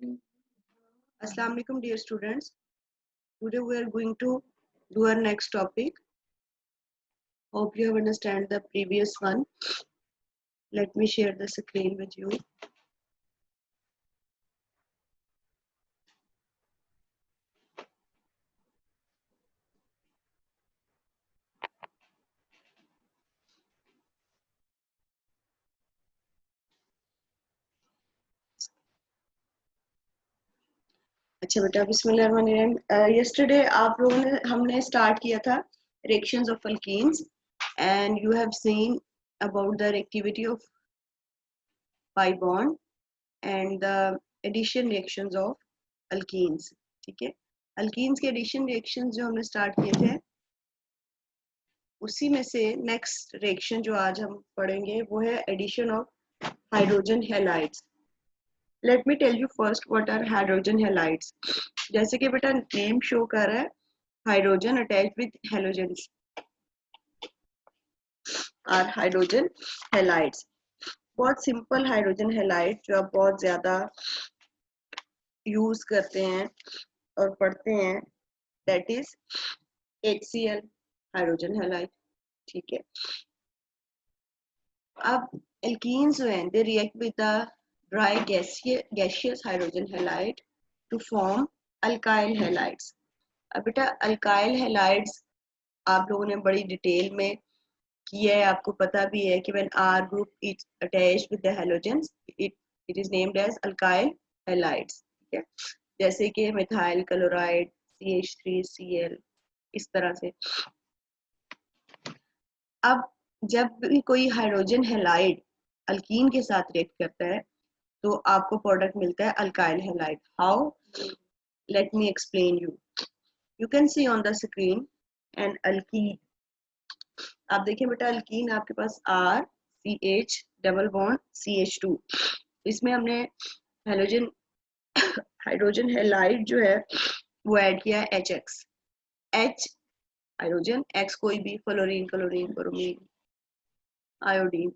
Assalamu alaikum, dear students. Today we are going to do our next topic. Hope you have understand the previous one. Let me share the screen with you. अच्छा बेटा, बिस्मिल्लाहिर्रहमानिर्रहीम। yesterday आप लोगों ने हमने start किया था reactions of alkenes and you have seen about the reactivity of pi bond and the addition reactions of alkenes. ठीक है, alkenes के addition reactions जो हमने स्टार्ट किए थे उसी में से नेक्स्ट रिएक्शन जो आज हम पढ़ेंगे वो है addition of hydrogen halides. Let me tell you first what are hydrogen halides. जैसे कि बेटा नेम शो कर रहा है, hydrogen attach with halogens are hydrogen halides. बहुत सिंपल हाइड्रोजन हैलाइड जो आप बहुत ज्यादा यूज करते हैं और पढ़ते हैं, that is HCl hydrogen halide. ठीक है, अब एल्कीन्स जो हैं they react with the dry gaseous hydrogen halide to form alkyl halides. अब बेटा अल्काइल हैलाइड्स आप लोगों ने बड़ी डिटेल में किया है, आपको पता भी है कि when R group is attached with the halogens it is named as alkyl halides। ठीक है, जैसे कि मिथाइल क्लोराइड CH3Cl, इस तरह से। अब जब भी कोई हाइड्रोजन हैलाइड अल्कीन के साथ रिएक्ट करता है तो आपको प्रोडक्ट मिलता है alkyl halide. How? Let me explain you. You can see on the screen an alkene. आप देखिए बेटा, अल्कीन आपके पास RCH डबल बॉन्ड CH2, इसमें हमने हैलोजन हाइड्रोजन हैलाइड जो है वो ऐड किया है HX। H हाइड्रोजन, X कोई भी, फ्लोरीन, क्लोरीन, ब्रोमीन, आयोडीन।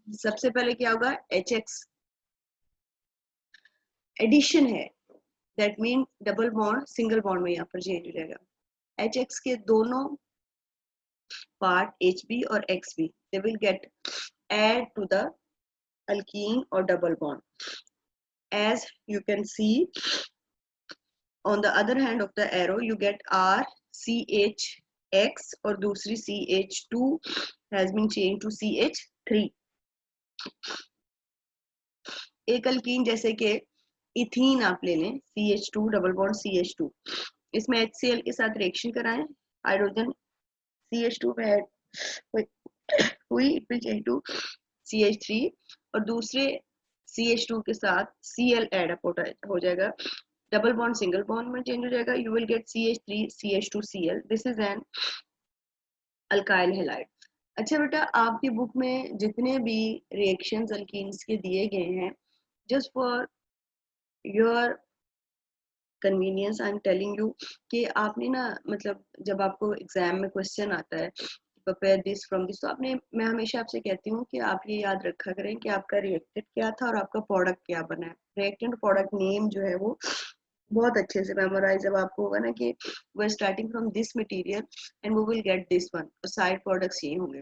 सबसे पहले क्या होगा, HX एडिशन है, that mean double bond single bond में यहाँ पर चेंज हो जाएगा। HX के दोनों पार्ट HB और XB they will get add to the alkene or double bond. As you can see on the other hand of the arrow you get RCHX और दूसरी CH2 has been changed to CH3। एक alkyne जैसे कि ethene आप ले लें, CH2 double bond CH2, इसमें HCl के साथ रिएक्शन कराएं, हाइड्रोजन CH2 में ऐड हुई, it will change to CH3 और दूसरे CH2 के साथ Cl ऐड अप हो जाएगा, डबल बॉन्ड सिंगल बॉन्ड में चेंज हो जाएगा, you will gate CH3 CH2 Cl। This is N alkyl halide. अच्छा बेटा, आपकी बुक में जितने भी रिएक्शंस अल्कीन्स के दिए गए हैं, just for your convenience I am telling you कि आपने ना, मतलब जब आपको एग्जाम में क्वेश्चन आता है प्रिपेयर दिस फ्रॉम दिस, तो आपने, मैं हमेशा आपसे कहती हूँ कि आप ये याद रखा करें कि आपका रिएक्टेंट क्या था और आपका प्रोडक्ट क्या बना है। रिएक्टेंट प्रोडक्ट नेम जो है वो बहुत अच्छे से मेमोराइज जब आपको होगा ना कि we are starting from this material and we will get this one, और साइड प्रोडक्ट्स ये होंगे,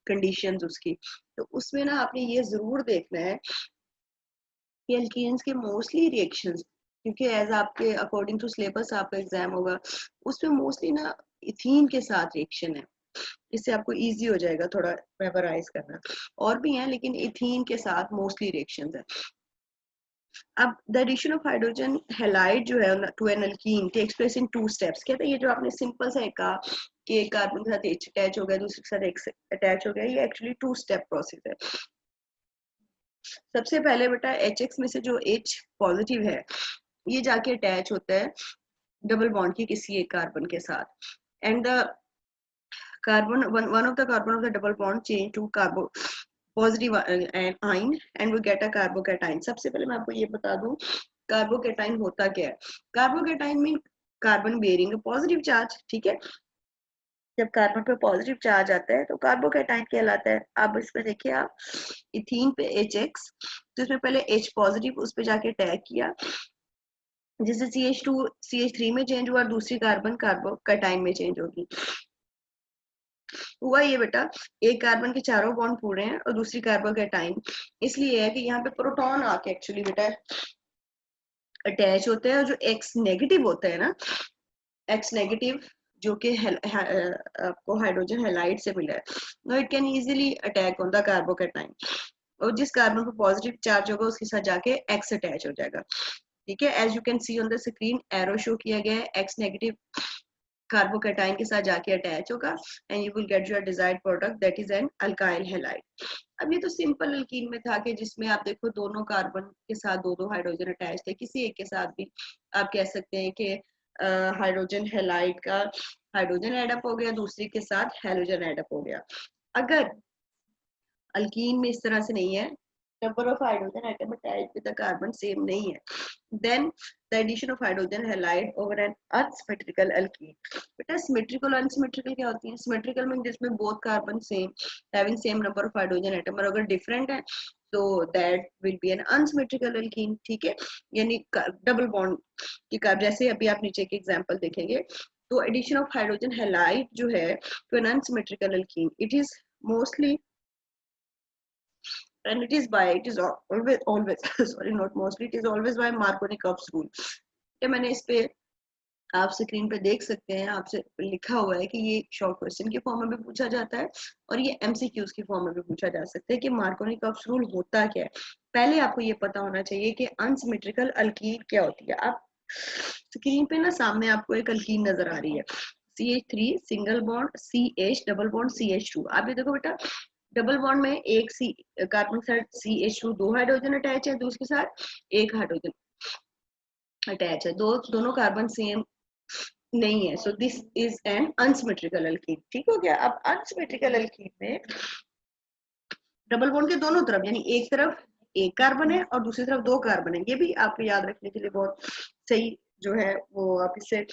कंडीशंस उसकी। तो उसमें ना आपने ये जरूर देखना है कि एल्कीन्स के मोस्टली रिएक्शंस, क्योंकि एज आपके अकॉर्डिंग टू सिलेबस आपका एग्जाम होगा, उसमें मोस्टली ना इथीन के साथ रिएक्शन है, इससे आपको इजी हो जाएगा थोड़ा मेमोराइज करना। और भी हैं लेकिन इथीन के साथ मोस्टली रिएक्शंस है। अब the addition of hydrogen halide जो है to an alkene takes place in 2 steps. कहते हैं ये जो आपने सिंपल सा कहा कि एक कार्बन के साथ H अटैच हो गया, दूसरे के साथ X अटैच हो गया, ये एक्चुअली 2 स्टेप प्रोसेस है। सबसे पहले बेटा HX में से जो H पॉजिटिव है ये जाके अटैच होता है डबल बॉन्ड की किसी एक कार्बन के साथ, and the carbon one of the carbon of the double bond change to carbo positive ion and we get a carbocation. सबसे पहले मैं आपको ये बता दूं कार्बोकैटाइन होता क्या है। Carbocation mean carbon bearing positive charge. ठीक है, जब कार्बन पे पॉजिटिव चार्ज आता है तो कार्बोकैटाइन कहलाता है। अब इसमें देखिए आप इथीन पे HX, तो इसमें पहले H पॉजिटिव उस पर जाके अटैक किया, जिससे CH2 CH3 में चेंज हुआ और दूसरी कार्बन कार्बोकैटाइन में चेंज होगी। हुआ ये बेटा, एक कार्बन के चारों बॉन्ड पूरे हैं और दूसरी कार्बोकैटाइन, इसलिए है कि यहाँ पे प्रोटॉन आके एक्चुअली बेटा अटैच होते हैं, और जो X नेगेटिव होता है ना, X नेगेटिव जो कि आपको हाइड्रोजन हैलाइड से मिला है, no it can easily attack on the carbocation, और जिस कार्बन पर पॉजिटिव चार्ज होगा उसके साथ जाके X अटैच हो जाएगा। ठीक है, as you can see on the screen arrow show किया गया है, X नेगेटिव कार्बोकैटाइन के साथ जाके अटैच होगा and you will get your desired product that is an alkyl halide. अब ये तो सिंपल अल्कीन में था कि जिसमें आप देखो दोनों कार्बन के साथ दो दो हाइड्रोजन अटैच थे, किसी एक के साथ भी आप कह सकते हैं कि हाइड्रोजन हैलाइड का हाइड्रोजन एडअप हो गया, दूसरी के साथ हैलोजन एडअप हो गया। अगर अल्कीन में इस तरह से नहीं है, number of hydrogen atom attached with the carbon same नहीं है, then the addition of hydrogen halide over an unsymmetrical alkene. बेटा symmetrical और unsymmetrical क्या होती है? Symmetrical में जिसमें both carbon same having same number of hydrogen atom, और अगर different है तो that will be an unsymmetrical alkene। ठीक है, यानी डबल बॉन्ड की कार्ब, जैसे अभी आप नीचे के एग्जांपल देखेंगे, तो addition of hydrogen halide जो है to an unsymmetrical alkene, it is mostly and it is always sorry not mostly, it is always by Markovnikov's rule। ये मैंने इस पे आप स्क्रीन पे देख सकते हैं, आपसे लिखा हुआ है कि ये शॉर्ट क्वेश्चन के फॉर्म में भी पूछा जाता है और ये एमसीक्यूज के फॉर्म में भी पूछा जा सकता है कि मार्कोनिकॉव्स रूल होता क्या है। पहले आपको ये पता होना चाहिए कि अनसिमेट्रिकल अल्कीन क्या होती है। आप स्क्रीन पे ना सामने आपको एक अल्कीन नजर आ रही है, CH3 single bond CH double bond CH2। आप ये देखो बेटा, डबल बॉन्ड में एक सी कार्बन के साथ CH2 दो हाइड्रोजन अटैच है, दूसरे के साथ एक हाइड्रोजन अटैच है, दोनों कार्बन सेम नहीं है, so this is an unsymmetrical alkyne. ठीक हो गया। अब अनसिमेट्रिकल अल्कीन में डबल बॉन्ड के दोनों तरफ, यानी एक तरफ एक कार्बन है और दूसरी तरफ दो कार्बन है, ये भी आपको याद रखने के लिए बहुत सही जो है वो आप इससे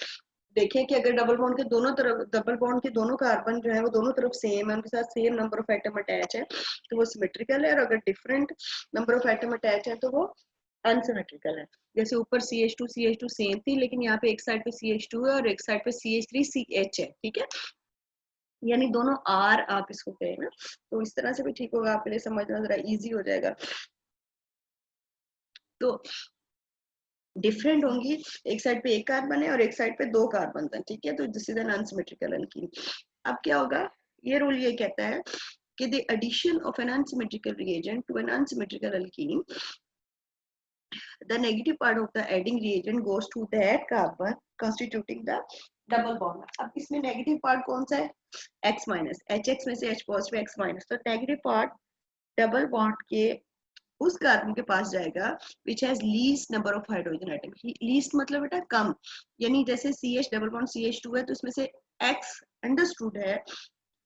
देखें कि अगर डबल बॉन्ड के दोनों तरफ, डबल बॉन्ड के दोनों कार्बन जो है वो दोनों तरफ सेम है, उनके साथ same number of atom attach है, तो वो सिमेट्रिकल है, और अगर different number of atom attach है तो वो अनसिमेट्रिकल है। जैसे ऊपर CH2 सेम थी, लेकिन यहाँ पे एक साइड पे CH2 है और एक साइड पे CH3CH है। ठीक है, यानी दोनों R आप इसको कहें ना, तो इस तरह से भी ठीक होगा, आपके लिए समझना जरा इजी हो जाएगा। तो डिफरेंट होंगी, एक साइड पे एक कार्बन है और एक साइड पे दो कार्बन है। ठीक है, तो this is an unsymmetrical alkene. अब क्या होगा, ये रूल ये कहता है कि the addition of an unsymmetrical reagent to an unsymmetrical alkene, the negative part of the adding reagent goes to that carbon constituting the double bond। अब इसमें नेगेटिव पार्ट कौन सा है? X माइनस, HX में से H पॉजिटिव X माइनस, तो negative part double bond के उस कार्बन के पास जाएगा which has least number of hydrogen atom। least मतलब बेटा कम, यानी जैसे CH डबल बॉन्ड CH2 है तो इसमें से X अंडरस्टूड है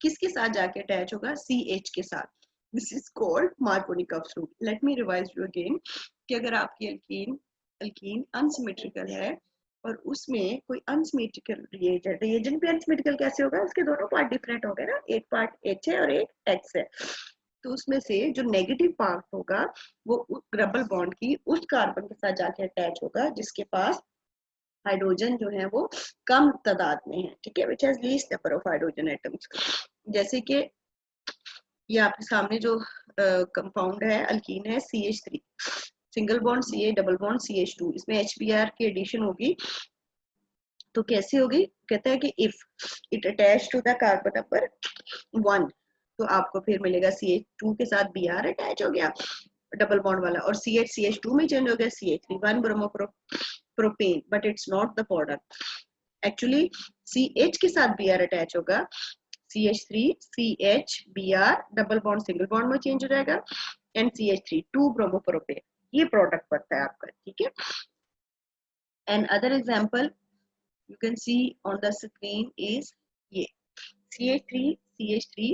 किसके साथ जाके अटैच होगा? CH के साथ। This is called Markovnikov's rule. Late me revise you again कि अगर आपकी अल्कीन अनसिमेट्रिकल है और उसमें कोई अनसिमेट्रिकल रिएजेंट भी अनसिमेट्रिकल कैसे होगा? उसके दोनों पार्ट डिफरेंट हो गए ना, एक पार्ट H है और एक X है, तो उसमें से जो नेगेटिव पार्ट होगा वो डबल बॉन्ड की उस कार्बन के साथ जाके अटैच होगा जिसके पास हाइड्रोजन जो है वो कम तादाद में है। ठीक है, which has least number of hydrogen atoms. जैसे कि ये आपके सामने जो कंपाउंड है अल्कीन है CH3 single bond CH double bond CH2, इसमें HBr की एडिशन होगी तो कैसे होगी? कहता है कि if it attach to the carbon number 1, तो आपको फिर मिलेगा CH2 के साथ Br अटैच हो गया डबल बॉन्ड वाला, और CH2 में चेंज हो गया CH3 1 bromopropane, but it's not the product. Actually CH के साथ Br अटैच होगा, CH3 CH Br double bond single bond में चेंज हो जाएगा एंड CH3 2 ब्रोमोप्रोपेन, ये प्रोडक्ट बनता है आपका। ठीक है, and other example you can see on the screen is ये CH3 CH3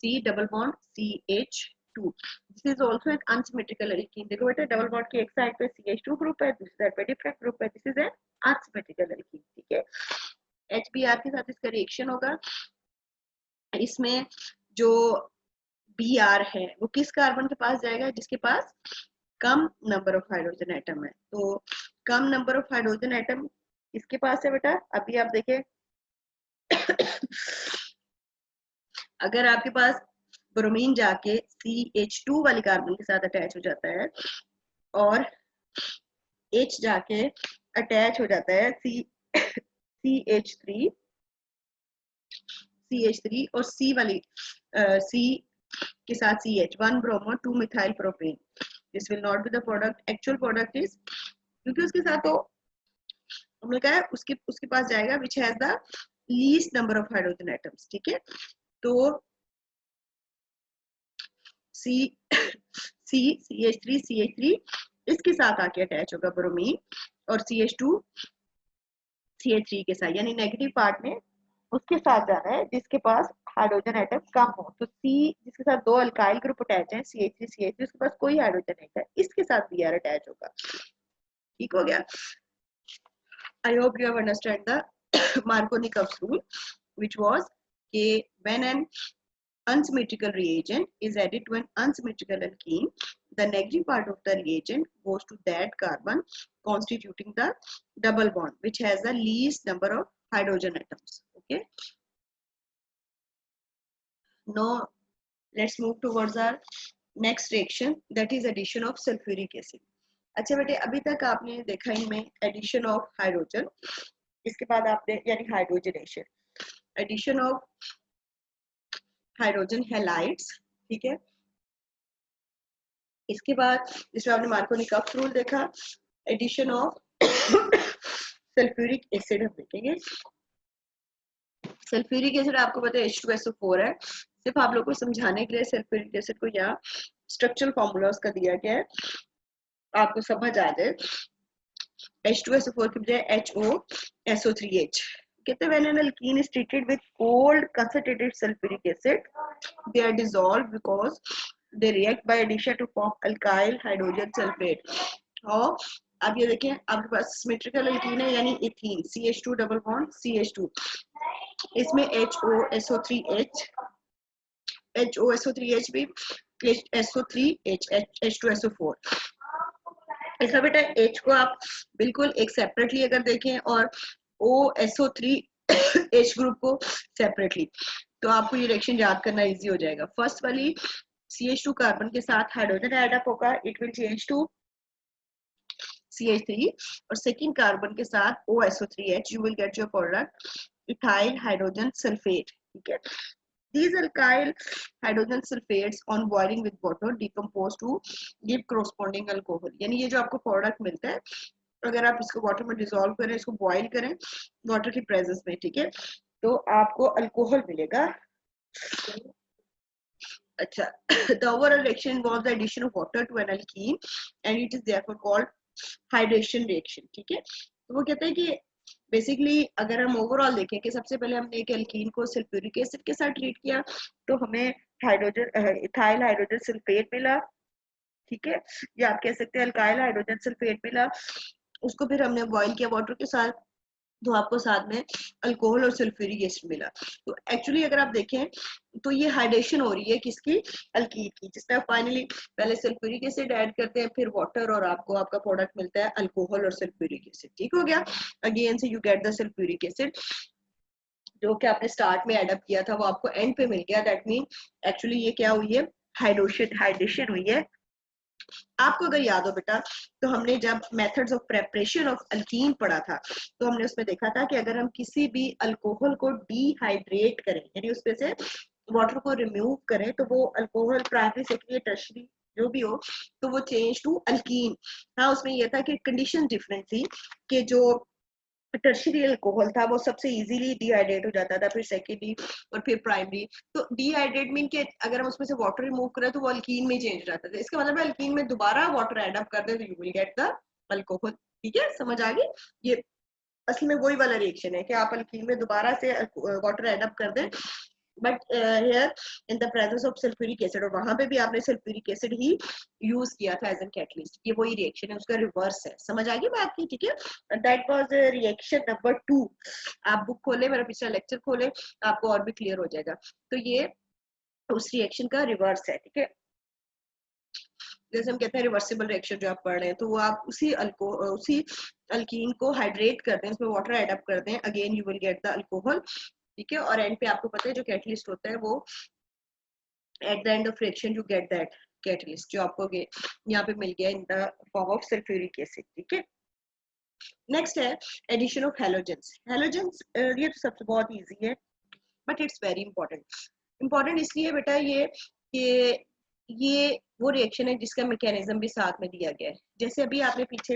C double bond CH2, this is also an unsymmetrical alkene। देखो बेटा डबल बॉन्ड की एक साइड पे CH2 ग्रुप है, दूसरी साइड पे डिफरेंट ग्रुप है, this is N unsymmetrical alkene। ठीक है, HBr के साथ इसका रिएक्शन होगा, इसमें जो Br है वो किस कार्बन के पास जाएगा? जिसके पास कम नंबर ऑफ हाइड्रोजन एटम है। तो कम नंबर ऑफ हाइड्रोजन एटम किसके पास है बेटा? अभी आप देखें अगर आपके पास ब्रोमीन जाके CH2 वाले कार्बन के साथ अटैच हो जाता है और H जाके अटैच हो जाता है CH3 और C वाली C के साथ CH 1 bromo 2 methyl propane, this will not be the product. Actual product is, क्योंकि उसके साथ तो हमने कहा है उसके उसके पास जाएगा which has the least number of hydrogen atoms, ठीक है। तो CH3 इसके साथ आके अटैच होगा ब्रोमीन और CH2 CH3 के साथ, यानी नेगेटिव पार्ट में उसके साथ जाना है जिसके पास हाइड्रोजन एटम कम हो। तो C जिसके साथ दो अल्काइल ग्रुप अटैच है CH3 उसके पास कोई हाइड्रोजन नहीं है, इसके साथ Br अटैच होगा। ठीक हो गया? I hope you have understood the Markovnikov's rule, which was when an unsymmetrical reagent is added to an unsymmetrical alkene, the negative part of the reagent goes to that carbon constituting the double bond, which has the least number of hydrogen atoms. Okay. Now let's move towards our next reaction, that is addition of sulfuric acid. अच्छा बेटे, अभी तक आपने देखा इनमें addition of hydrogen, इसके बाद आपने यानी hydrogenation, addition of hydrogen halides, ठीक है। इसके बाद जिसमें आपने मार्कोनिकॉफ रूल देखा, एडिशन ऑफ सल्फ्यूरिक एसिड हम देखेंगे। सल्फ्यूरिक एसिड आपको पता है H2SO4 है, सिर्फ आप लोगों को समझाने के लिए सल्फ्यूरिक एसिड को यहाँ स्ट्रक्चरल फॉर्मूला उसका दिया गया है, आपको समझ आ जाए। H2SO4 की बजाय HOSO3H कहते हैं। When an alkene is treated with cold concentrated sulfuric acid, they are dissolved because they react by addition to form alkyl hydrogen sulfate. और अब ये देखें, आपके पास सिमेट्रिकल एल्कीन है यानी ethene, CH2 double bond CH2, इसमें HOSO3H भी SO3H H2SO4। इसका बेटा H को आप बिल्कुल एक सेपरेटली अगर देखें और OSO3H ग्रुप को सेपरेटली, तो आपको ये रिएक्शन याद करना इजी हो जाएगा। फर्स्ट वाली CH2 कार्बन के साथ हाइड्रोजन ऐड अप होगा, it will change to CH3, और सेकेंड कार्बन के साथ OSO3H, you will get your product ethyl hydrogen sulphate, ठीक है। These alkyl hydrogen sulfates on boiling with water decompose to give corresponding alcohol, यानी ये जो आपको प्रोडक्ट मिलता है अगर आप इसको वाटर में डिसॉल्व करें, इसको बॉईल करें वाटर की प्रेजेंस में, ठीक है, तो आपको अल्कोहल मिलेगा। अच्छा, the overall reaction involves the addition of water to an alkene and it is therefore called hydration reaction, ठीक है। तो वो कहते हैं कि बेसिकली अगर हम ओवरऑल देखें कि सबसे पहले हमने एक एल्कीन को सल्फ्यूरिक एसिड के साथ ट्रीट किया तो हमें हाइड्रोजन इथाइल हाइड्रोजन सल्फेट मिला, ठीक है, या आप कह सकते हैं अल्काइल हाइड्रोजन सल्फेट मिला। उसको फिर हमने बॉईल किया वाटर के साथ, तो आपको साथ में अल्कोहल और सल्फ्यूरिक एसिड मिला। तो एक्चुअली अगर आप देखें तो ये हाइड्रेशन हो रही है किसकी? अल्कीन की, जिसमें आप फाइनली पहले सल्फ्यूरिक एसिड ऐड करते हैं, फिर वाटर, और आपको आपका प्रोडक्ट मिलता है अल्कोहल और सल्फ्यूरिक एसिड। ठीक हो गया? अगेन से you get the sulphuric acid जो कि आपने स्टार्ट में एडअप किया था वो आपको एंड पे मिल गया। दैट मीन एक्चुअली ये क्या हुई है? हाइड्रेशन हुई है। आपको अगर याद हो बेटा तो हमने जब methods of preparation of alkyne पढ़ा था तो हमने उसमें देखा था कि अगर हम किसी भी अल्कोहल को डिहाइड्रेट करें यानी उसमें से वाटर को रिमूव करें तो वो अल्कोहल प्राइमरी सेकेंडरी टर्शरी जो भी हो तो वो चेंज टू अल्कीन। हाँ, उसमें यह था कि कंडीशन डिफरेंट थी कि जो टर्शियरी अल्कोहल था वो सबसे इजीली डिहाइड्रेट हो जाता था, फिर सेकेंडरी और फिर प्राइमरी। तो डिहाइड्रेट मीन के अगर हम उसमें से वाटर रिमूव करें तो वो अल्कीन में चेंज हो जाता था। इसका मतलब है अल्कीन में दोबारा वाटर ऐड अप कर दे तो you will get the alcohol. ठीक है, समझ आ गई? ये असल में वही वाला रिएक्शन है कि आप अल्कीन में दोबारा से वाटर ऐड अप कर दें, but here in the presence of sulphuric acid, और वहां पे भी आपने सल्फ्यूरिक एसिड ही यूज किया था एज एन कैटलिस्ट। ये वही रिएक्शन है, उसका रिवर्स है। समझ आ गई बात की? ठीक है, दैट वाज रिएक्शन नंबर 2। आप बुक खोले, मेरा पिछला लेक्चर खोले, आपको और भी क्लियर हो जाएगा। तो ये उस रिएक्शन का रिवर्स है। ठीक है, जैसे हम कहते हैं रिवर्सिबल रिएक्शन जो आप पढ़ रहे हैं, तो वो आप उसी अल्कीन को हाइड्रेट करते हैं, उसमें वाटर एड अप करते हैं, again you will get the alcohol, ठीक है। और एंड पे आपको पता है जो कैटलिस्ट होता है वो at the end of reaction you get that catalyst जो आपको यहाँ पे मिल गया in the form of sulphuric acid, ठीक है। नेक्स्ट है एडिशन ऑफ हेलोजेंस। हेलोजेंस ये तो सबसे बहुत इजी है, but it's very important. Important इसलिए बेटा ये वो रिएक्शन है जिसका मैकेनिज्म भी साथ में दिया गया है। जैसे अभी आपने पीछे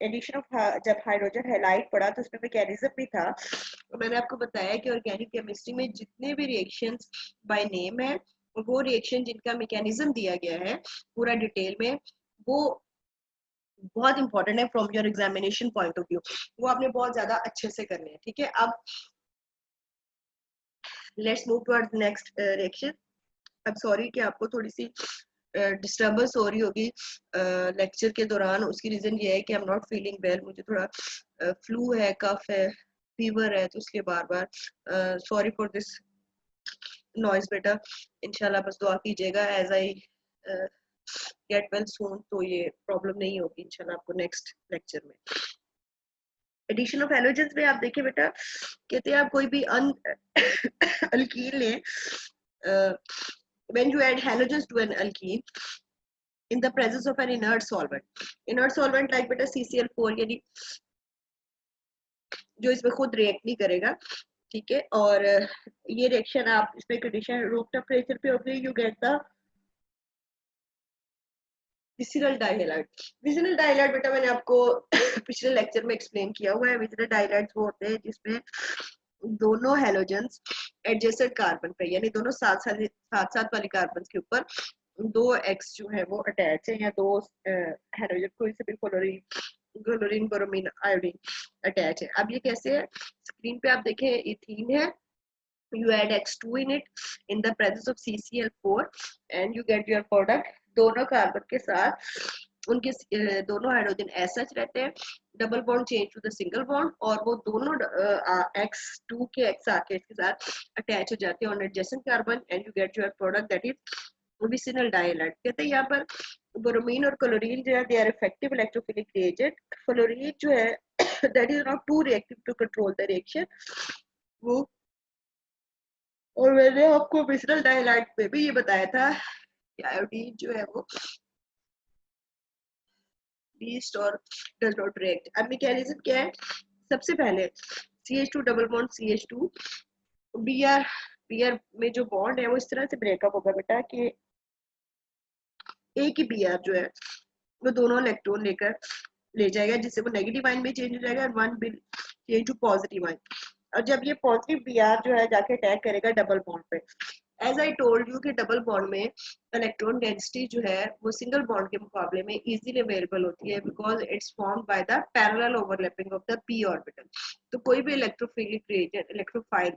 एडिशन ऑफ जब हाइड्रोजन हैलाइड पढ़ा तो उसमें मैकेनिज्म भी था, तो मैंने आपको बताया कि ऑर्गेनिक केमिस्ट्री में जितने भी रिएक्शंस बाय नेम है, वो रिएक्शन जिनका मैकेनिज्म दिया गया है पूरा डिटेल में, वो बहुत इंपॉर्टेंट है from your examination point of view, वो आपने बहुत ज्यादा अच्छे से करने हैं, ठीक है। अब let's move towards next reaction. अब सॉरी कि आपको थोड़ी सी डिस्टर्बेंस हो रही होगी लेक्चर के दौरान, उसकी रीजन ये है कि I am not feeling well, मुझे थोड़ा फ्लू है, कफ है, फीवर है, तो इसलिए बार बार सॉरी फॉर दिस नॉइज बेटा। इंशाल्लाह बस दुआ कीजिएगा as I get well soon, तो ये प्रॉब्लम नहीं होगी इंशाल्लाह आपको नेक्स्ट लेक्चर में। एडिशन ऑफ हैलोजेंस में आप देखिए बेटा, कहते हैं आप कोई भी अल्कीन लें, when you add halogens to an alkene in the presence of an inert solvent like बेटा CCl4, यानी जो इसमें खुद रिएक्ट नहीं करेगा, ठीक है। और ये रिएक्शन आप इसमें कंडीशन रूम टेम्परेचर पे होगी, you get the vicinal dihalide. Vicinal dihalide बेटा मैंने आपको पिछले लेक्चर में एक्सप्लेन किया हुआ है। विसिनल डाइहैलाइड्स वो होते हैं जिसमें दोनों हैलोजेंस एडजेसेंट कार्बन पे, यानी दोनों साथ साथ वाली कार्बन के ऊपर दो एक्स जो है वो अटैच है, या दो हाइड्रोजन कोई से भी क्लोरीन ब्रोमीन आयोडीन अटैच है। अब ये कैसे है, स्क्रीन पे आप देखें इथीन है, you add X2 in it in the presence of CCl4 and you get your product। दोनों कार्बन के साथ उनके दोनों हाइड्रोजन एज सच रहते हैं, double bond change to the single bond, और वो दोनों X2 के X आके इसके साथ अटैच हो जाते हैं on adjacent carbon and you get your product that is vicinal dihalide. कहते हैं यहाँ पर ब्रोमीन और क्लोरीन जो है they are effective electrophilic reagent. Chlorine जो है that is not too reactive to control the reaction वो, और मैंने आपको विसिनल डाइहैलाइड पे भी ये बताया था कि आयोडीन जो है वो लीस्ट और डज नॉट रिएक्ट। अब मैकेनिज्म क्या है, सबसे पहले CH2 double bond CH2 Br में जो बॉन्ड है वो इस तरह से ब्रेकअप होगा बेटा कि एक ही Br जो है वो दोनों इलेक्ट्रॉन लेकर ले जाएगा, जिससे वो नेगेटिव आयन में चेंज हो जाएगा, one will change to positive ion. और जब ये पॉजिटिव Br जो है जाके अटैक करेगा डबल बॉन्ड पे, एज आई टोल्ड यू कि डबल बॉन्ड में इलेक्ट्रॉन डेंसिटी जो है वो सिंगल बॉन्ड के मुकाबले में इजीली अवेलेबल होती है, because it's formed by the parallel overlapping of the p orbital. तो कोई भी electrophilic reagent, electrophile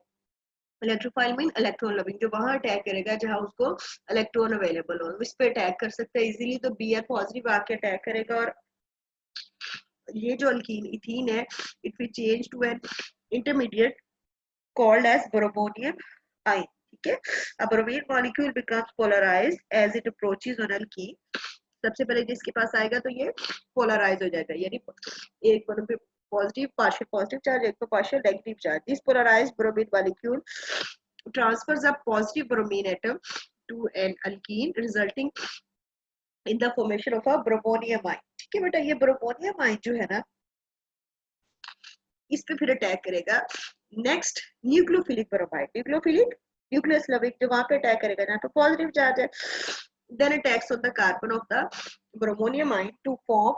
mean electron loving, जो वहां अटैक करेगा जहां उसको इलेक्ट्रॉन अवेलेबल हो, इस पे अटैक कर सकता है इजीली। तो Br पॉजिटिव आके अटैक करेगा, और ये जो अल्कीन इथीन है it will change to an intermediate called as bromonium ion, ठीक है। A bromine molecule becomes polarized as it approaches on alkene। सबसे पहले जिसके पास आएगा तो ये पोलराइज हो जाएगा, यानी एक पे पॉजिटिव चार्ज, एक पे partial negative charge. This polarised bromine molecule transfers a positive bromine atom to an alkene resulting in the formation of a bromonium ion, ठीक है बेटा। ये ब्रोमोनियम आयन जो है ना इस पे फिर अटैक करेगा next nucleophilic bromide, nucleus loving जो वहां पे अटैक करेगा जहां पे पॉजिटिव चार्ज है, then attacks on the carbon of the bromonium ion to form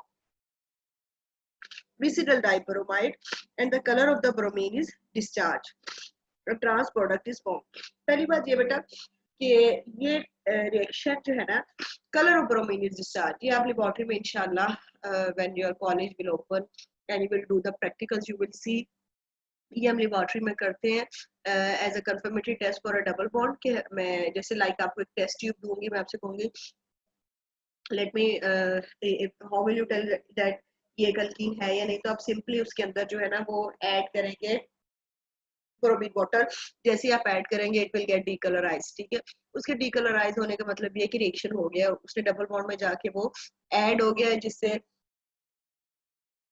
vicinal dibromide and the colour of the bromine is discharge, trans product is form. पहली बात ये बेटा कि ये रिएक्शन जो है ना colour of bromine is discharge, ये आप लेबोरेटरी में इंशाल्लाह when your college will open and you will do the practicals you will see, ये हम लेबोरेटरी में करते हैं as a confirmatory test for a double bond के। मैं जैसे लाइक आपको एक टेस्ट ट्यूब दूंगी, मैं आपसे कहूंगी let me how will you tell that ये एक अल्कीन है या नहीं, तो आप सिंपली उसके अंदर जो है ना वो ऐड करेंगे ब्रोमीन वाटर जैसे आप ऐड करेंगे इट विल गेट डीकलराइज, ठीक है। उसके डीकलराइज होने का मतलब ये कि रिएक्शन हो गया, उसने डबल बॉन्ड में जाके वो ऐड हो गया, जिससे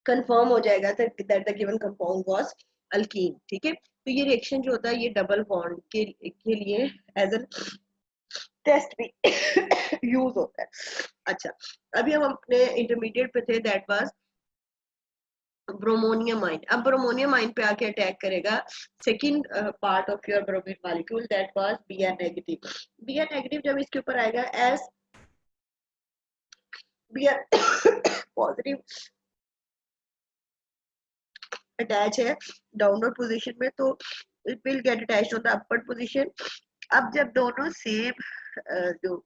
कंफर्म हो जाएगा that the given compound was alkyne, ठीक है। तो ये रिएक्शन जो होता है ये डबल बॉन्ड के लिए एज एन टेस्ट भी यूज होता है। अच्छा, अभी हम अपने इंटरमीडिएट पे थे, दैट वाज ब्रोमोनियम आयन। अब ब्रोमोनियम आयन पे आके अटैक करेगा second part of your bromine molecule, that was Br negative. Br negative जब इसके ऊपर आएगा एज Br पॉजिटिव अटैच है डाउनवर्ड पोजीशन में, तो it will get attached on the upward position. अब जब दोनों सेम जो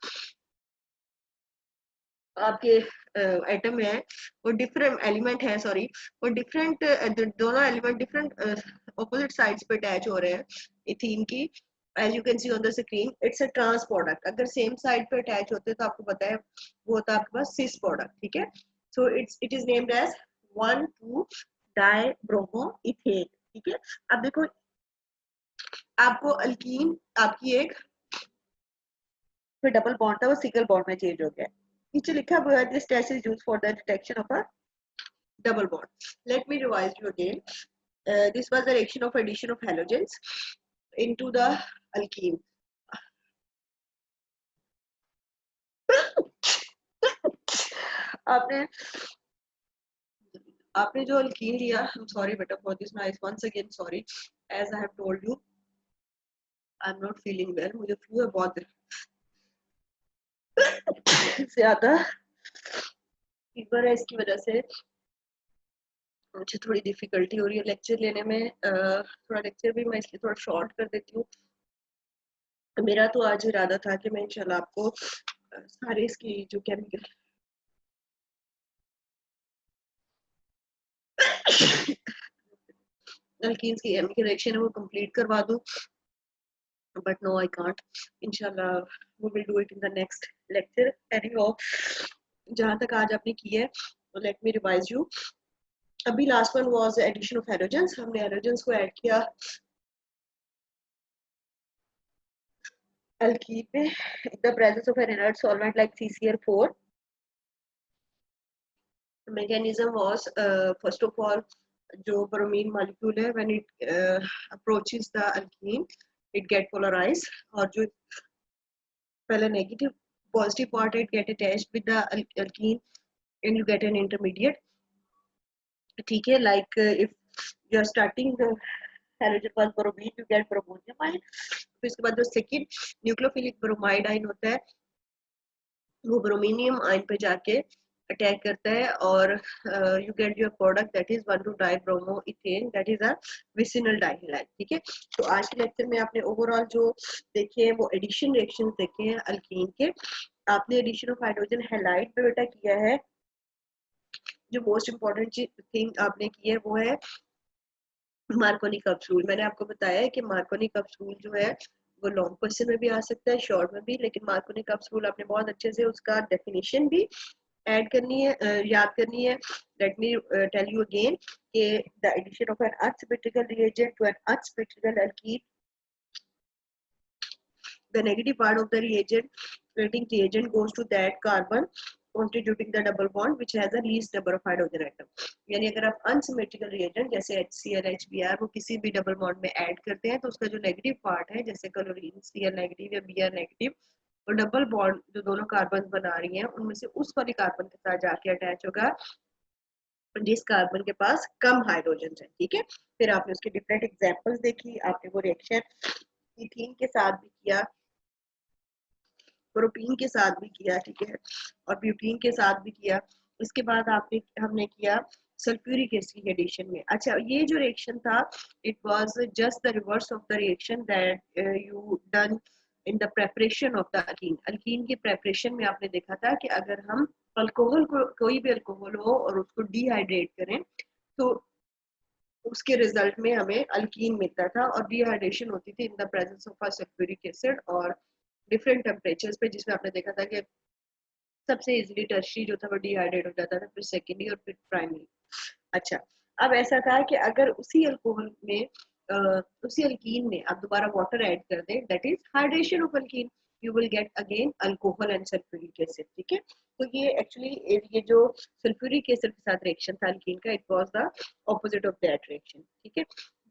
आपके एटम है, वो डिफरेंट एलिमेंट है, सॉरी, वो डिफरेंट दोनों एलिमेंट डिफरेंट ऑपोजिट साइड्स पे अटैच हो रहे हैं इथीन की, as you can see on the screen it's a trans product. अगर सेम साइड पे अटैच होते तो आपको पता है वो होता है आपके पास सिस प्रोडक्ट, ठीक है। So it is named as 1,2 di bromo ethane, ठीक है। अब देखो आपको अल्कीन आपकी एक डबल बॉन्ड था वो सिंगल बॉन्ड में चेंज हो गया। नीचे लिखा हुआ है this test is used for the detection of a double bond. Let me revise you again. This was the reaction of addition of halogens into the alkene. आपने आपने जो alkene लिया, I'm sorry बेटा for this noise once again, sorry, as I have told you I'm not feeling well, मुझे flu है बहुत ज्यादा, fever है, इसकी वजह से मुझे थोड़ी डिफिकल्टी हो रही है लेक्चर लेने में। थोड़ा लेक्चर भी मैं इसलिए थोड़ा शॉर्ट कर देती हूँ। मेरा तो आज इरादा था कि मैं इंशाल्लाह आपको सारे इसकी जो केमिकल अल्कीन्स की केमिकल रिएक्शन है वो कंप्लीट करवा दूं, बट नो आई कांट। इंशाल्लाह we will do it in the next lecture. Anyhow, जहां तक आज आपने की है, लेट मी रिवाइज यू। अभी last one was addition of halogens. हमने हैलोजेंस को ऐड किया अल्कीन में in the presence of an inert solvent like CCl4। mechanism was first of all जो bromine molecule है when it approaches the alkene it get polarized, और जो पहले negative positive part it get attached with the alkene and you get an intermediate, ठीक है। like if you are starting the halogen was bromine you get bromonium ion। फिर इसके बाद जो second nucleophilic bromide ion होता है वो ब्रोमीनियम ion पे जाके अटैक करता है और you get your product that is 1,2 dibromo ethane, that is a vicinal dihalide, ठीक है। तो आज के लेक्चर में आपने ओवरऑल जो देखे हैं वो एडिशन रिएक्शंस देखे हैं अल्कीन के। आपने एडिशन ऑफ हाइड्रोजन हैलाइड पे बेटा किया है, जो मोस्ट इंपॉर्टेंट थिंग आपने की है वो है मार्कोनी कप्स रूल। मैंने आपको बताया है कि मार्कोनी कप्स रूल जो है वो लॉन्ग क्वेश्चन में भी आ सकता है, शॉर्ट में भी, लेकिन मार्कोनी कप्स रूल आपने बहुत अच्छे से उसका डेफिनेशन भी ऐड करनी है, याद करनी है। Let me tell you again कि the addition of an unsymmetrical reagent to an unsymmetrical alkene, the negative part of the reagent creating reagent goes to that carbon constituting the double bond which has the least number of hydrogen atom। यानी अगर आप unsymmetrical reagent जैसे HCl HBr वो किसी भी double bond में add करते हैं तो उसका जो नेगेटिव पार्ट है जैसे क्लोरीन Cl नेगेटिव या Br नेगेटिव, और डबल बॉन्ड जो दोनों कार्बन बना रही हैं उनमें से उस वाले कार्बन के साथ जाके अटैच होगा जिस कार्बन के पास कम हाइड्रोजन है, ठीक है। फिर आपने उसके डिफरेंट एग्जांपल्स देखी, आपने वो रिएक्शन इथीन के साथ भी किया, प्रोपीन के साथ भी किया, ठीक है, और ब्यूटीन के साथ भी किया। इसके बाद आपने हमने किया सल्फ्यूरिक एसिड एडिशन में। अच्छा, ये जो रिएक्शन था it was just the reverse of the reaction that you done in the preparation of the alkyne. Alkyne के प्रेपरेशन में आपने देखा था कि अगर हम अल्कोहल को कोई भी अल्कोहल हो और उसको डिहाइड्रेट करें तो उसके रिजल्ट में हमें अल्कीन मिलता था, और डिहाइड्रेशन होती थी इन the presence of sulphuric acid और डिफरेंट टेम्परेचर्स पे, जिसमें आपने देखा था कि सबसे इजीली टर्शियरी जो था वो डिहाइड्रेट हो जाता था, फिर सेकेंडरी और फिर प्राइमरी। अच्छा, अब ऐसा था कि अगर उसी अल्कोहल में उसी अल्कीन में आप दोबारा वाटर ऐड कर दें, that is hydration of alkyne, you will gate again alcohol and sulphuric acid. ठीक है, तो ये एक्चुअली ये जो सल्फ्यूरिक एसिड के साथ रिएक्शन था अल्कीन का, it was the opposite of that reaction. ठीक है,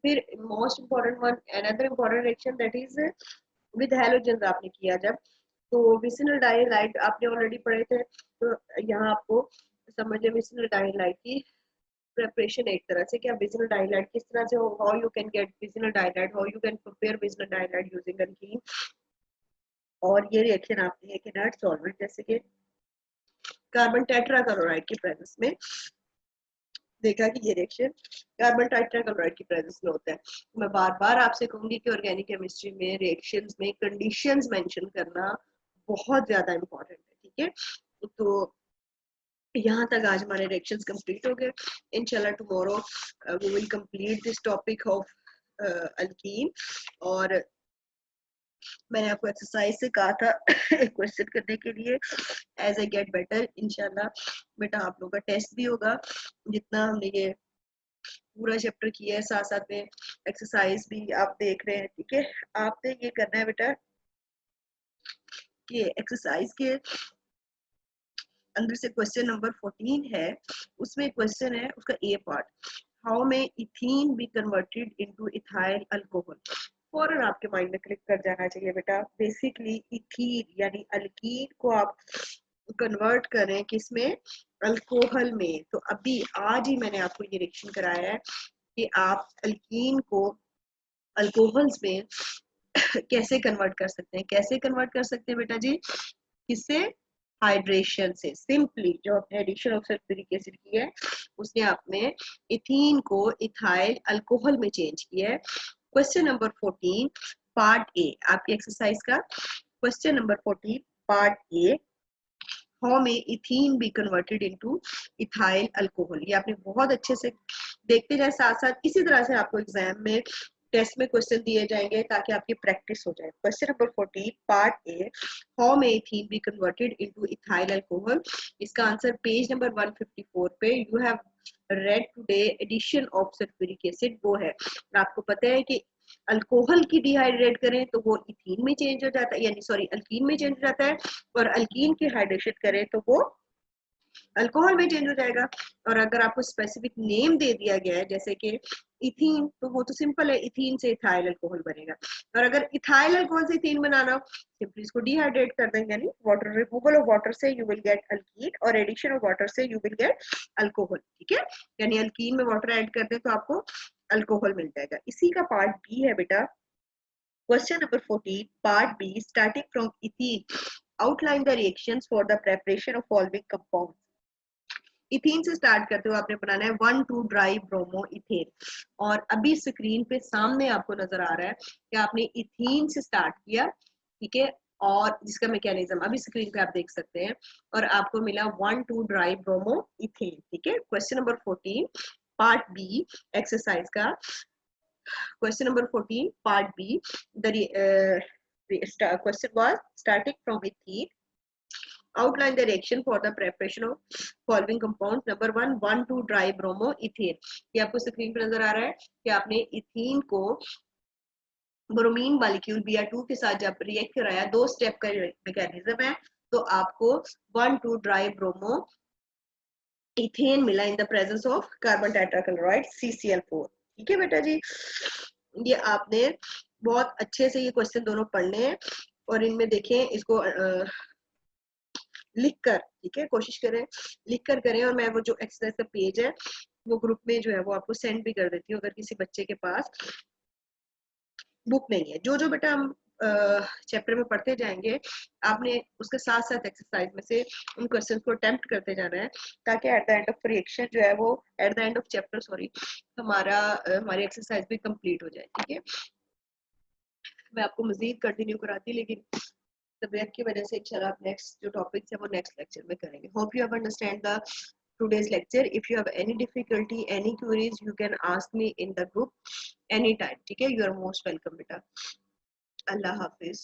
फिर most important one, another important reaction that is with halogen आपने किया जब, तो विसिनल डाइलाइट आपने ऑलरेडी पढ़े थे, तो यहाँ आपको समझ विसिनल डाइलाइट की प्रिपरेशन एक तरह से, क्या विजिनल डाइलाइट किस तरह से, how you can get vicinal dihalide, how you can prepare vicinal dihalide using alkene. और ये रिएक्शन आपने एक इनर्ट सॉल्वेंट जैसे कि कार्बन टेट्राक्लोराइड की प्रेजेंस में देखा कि ये रिएक्शन कार्बन टेट्राक्लोराइड की प्रेजेंस में होता है। मैं बार बार आपसे कहूंगी कि ऑर्गेनिक केमिस्ट्री में रिएक्शंस में कंडीशंस मेंशन करना बहुत ज्यादा इंपॉर्टेंट है। ठीक है, तो यहाँ तक आज हमारे रिएक्शंस कंप्लीट हो गए। इंशाल्लाह tomorrow we will complete this topic of alkene. और मैंने आपको एक्सरसाइज से कहा था क्वेश्चन करने के लिए, एज आई गेट बेटर इंशाल्लाह बेटा आप लोगों का टेस्ट भी होगा। जितना हमने ये पूरा चैप्टर किया है साथ साथ में एक्सरसाइज भी आप देख रहे हैं। ठीक है, आपने ये करना है बेटा कि एक्सरसाइज के अंदर से क्वेश्चन नंबर 14 है, उसमें क्वेश्चन है उसका ए पार्ट, हाउ में ethene be converted into ethyl alcohol. फौरन आपके माइंड में क्लिक कर जाना चाहिए बेटा, बेसिकली इथीन यानी अल्कीन को आप कन्वर्ट करें किसमें, अल्कोहल में। तो अभी आज ही मैंने आपको ये रिएक्शन कराया है कि आप अल्कीन को अल्कोहल्स में कैसे कन्वर्ट कर सकते हैं। कैसे कन्वर्ट कर सकते हैं बेटा जी, किससे, हाइड्रेशन से। सिंपली जो आपने एडिशन ऑफ सल्फ्यूरिक एसिड की है उसने आपने इथीन को इथाइल अल्कोहल में चेंज किया है। क्वेश्चन नंबर 14 पार्ट ए आपकी एक्सरसाइज का, question number 14 part A, how में ethene be converted into ethyl alcohol. ये आपने बहुत अच्छे से देखते जाए, साथ साथ इसी तरह से आपको एग्जाम में टेस्ट में क्वेश्चन दिए जाएंगे ताकि आपकी प्रैक्टिस हो जाए। Question number 14 part A, how में ethene be converted into ethyl alcohol. इसका आंसर पेज नंबर 154 पे you have read today addition of sulphuric acid वो है। आपको पता है कि अल्कोहल की डिहाइड्रेट करें तो वो इथीन में चेंज हो जाता है, यानी सॉरी अल्कीन में चेंज हो जाता है, और अल्कीन की हाइड्रेशन करें तो वो अल्कोहल में चेंज हो जाएगा। और अगर आपको स्पेसिफिक नेम दे दिया गया है जैसे कि इथीन, तो वो तो सिंपल है, इथीन से इथाइल अल्कोहल बनेगा। और अगर इथाइल अल्कोहल से इथीन बनाना हो, सिंपली इसको डिहाइड्रेट कर देंगे, यानी वाटर, रिमूवल ऑफ वाटर से यू विल गेट अल्कीन, और एडिशन ऑफ वाटर से यू विल गेट अल्कोहल। ठीक है, यानी अल्कीन में वाटर ऐड कर दे तो आपको अल्कोहल मिल जाएगा। इसी का पार्ट बी है बेटा, question number 14 part B, starting from ethene outline the reactions for the preparation of following compound. Ethene से स्टार्ट करते हुए आपने बनाना है 1,2 ड्राई ब्रोमो इथेन। और अभी स्क्रीन पे सामने आपको नजर आ रहा है कि आपने इथीन से स्टार्ट किया। ठीक है, और जिसका मैकेनिज्म अभी स्क्रीन पे आप देख सकते हैं, और आपको मिला 1,2 ड्राई ब्रोमो इथेन। ठीक है, question number 14 part B exercise का, question number 14 part B, the question was starting from ethene, outline the reaction for the preparation of following compounds. number 1 1,2 dry bromo ethane। ये आपको screen पर नजर आ रहा है कि आपने इथीन को ब्रोमीन मॉलिक्यूल Br2 के साथ जब रिएक्ट कराया, 2 स्टेप का मैकेनिज्म है, तो आपको 1,2 ड्राई ब्रोमो इथेन मिला इन the presence of carbon tetrachloride CCl4। ठीक है बेटा जी, ये आपने बहुत अच्छे से ये क्वेश्चन दोनों पढ़ने हैं, और इनमें देखें इसको लिख कर, ठीक है, कोशिश करें लिख कर करें। और मैं वो जो एक्सरसाइज का पेज है वो ग्रुप में जो है वो आपको सेंड भी कर देती हूँ, अगर किसी बच्चे के पास बुक नहीं है। जो जो बेटा हम चैप्टर में पढ़ते जाएंगे, आपने उसके साथ साथ एक्सरसाइज में से उन क्वेश्चन को अटेम्प्ट करते जाना है, ताकि at the end of reaction जो है वो, at the end of chapter sorry, हमारी एक्सरसाइज भी कंप्लीट हो जाए। ठीक है, मैं आपको मजीद कंटिन्यू कराती, लेकिन तबीयत की वजह से इंशाल्लाह नेक्स्ट जो टॉपिक्स है वो नेक्स्ट लेक्चर में करेंगे। Hope you have understand the today's lecture. If you have any difficulty, any queries, you can ask me in the group anytime. ठीक है, you are most welcome बेटा। अल्लाह हाफिज।